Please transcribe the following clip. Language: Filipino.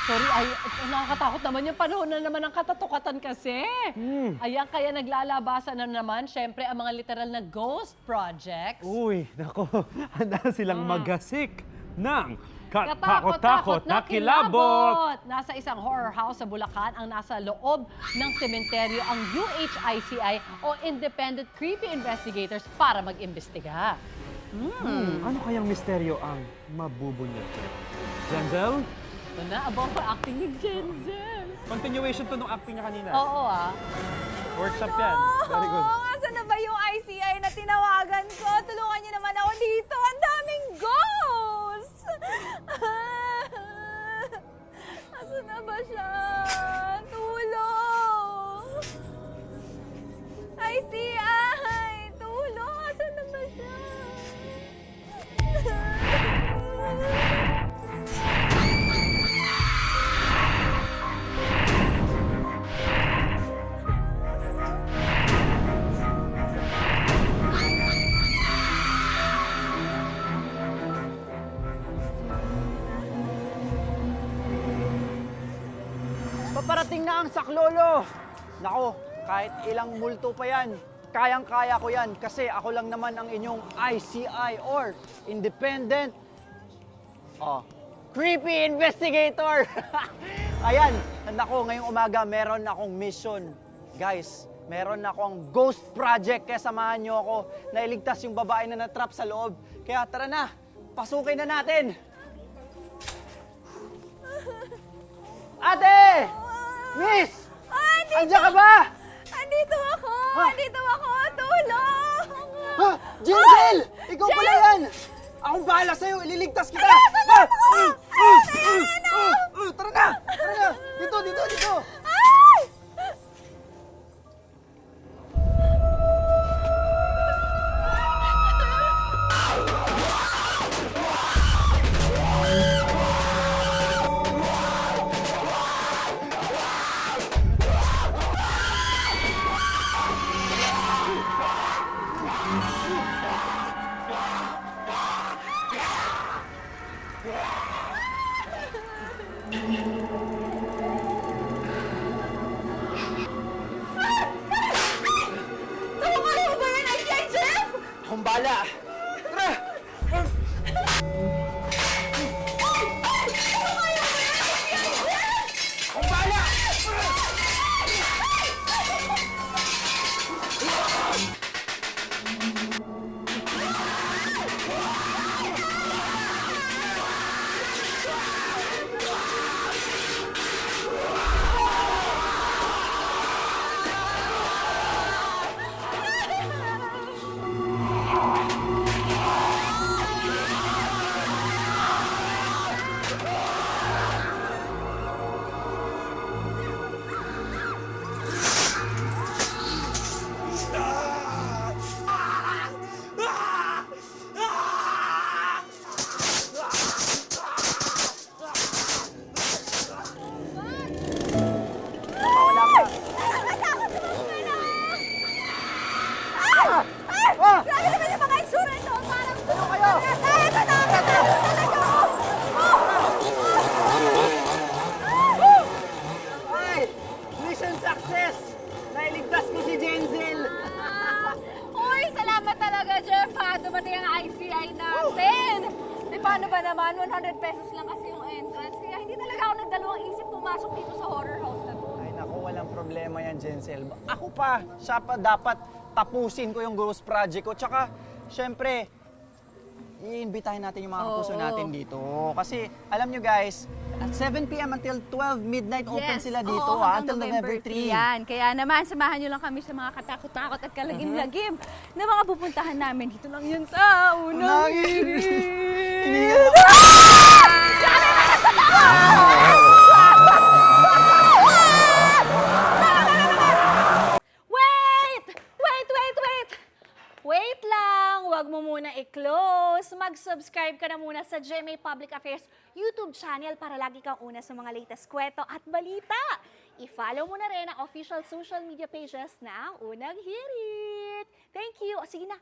Sorry, ay, nakakatakot naman yung panahon na naman ng katatukatan kasi. Ayan, kaya naglalabasan na naman, syempre, ang mga literal na ghost projects. Uy, nako, handa silang magasik ng Katakot-takot katakot-takot na kilabot. Nasa isang horror house sa Bulacan ang nasa loob ng sementeryo ang UHICI o Independent Creepy Investigators para mag-imbestiga. Ano kayang misteryo ang mabubunyag? Denzel? Ito na, abang pa acting ni Jensen. Continuation to nung acting niya kanina. Oo Workshop yan. Very good. Asan na ba yung ICI na tinawagan ko? Tulungan niyo naman ako dito. Ang daming ghosts! Asan na ba siya? Tulong! ICI! Tulong! Asan na ba siya? Paparating na ang saklolo. Nako, kahit ilang multo pa yan, kayang-kaya ko yan kasi ako lang naman ang inyong ICI or Independent Creepy Investigator. Ayan, nako, ngayong umaga meron akong mission. Guys, meron akong ghost project kaya samahan nyo ako na iligtas yung babae na natrap sa loob. Kaya tara na, pasukin na natin. Ate! Miss! Andiyan ka ba? Andito ako! Andito ako! Tulong! Ha? Jingle! Ikaw pala yan! Akong bahala sa'yo, ililigtas kita! Tara na! Tara na! Dito, dito, dito! Ay! Tulungan mo ba yan, ICI, Jeff? Akong bahala! Tara! Akong bahala! Grabe naman yung mga itsura ito. Parang tulong kayo. Ito na! Ay! Mission success! Nailigtas ko si Jenzel! Uy, salamat talaga, Jeff, ha? Dumating ang ICI natin. Di paano ba naman? 100 pesos lang kasi yung entrance. Kaya hindi talaga ako nagdalawang isip pumasok dito sa horror house na to. Ay naku, walang problema yan, Jenzel. Ako pa, siya pa dapat tapusin ko yung ghost project ko. Tsaka, syempre, iimbitahin natin yung mga kapuso natin dito. Kasi, alam nyo guys, at 7 p.m. until 12 midnight open sila dito, Oo, until hanggang November 3. Yan. Kaya naman, samahan nyo lang kami sa mga katakot-takot at kalagim-lagim na mga pupuntahan namin. Dito lang yun sa unang hirit. Wait lang! Huwag mo muna i-close. Mag-subscribe ka na muna sa GMA Public Affairs YouTube channel para lagi kang una sa mga latest kwento at balita. I-follow mo na rin ang official social media pages ng Unang Hirit. Thank you! O sige na,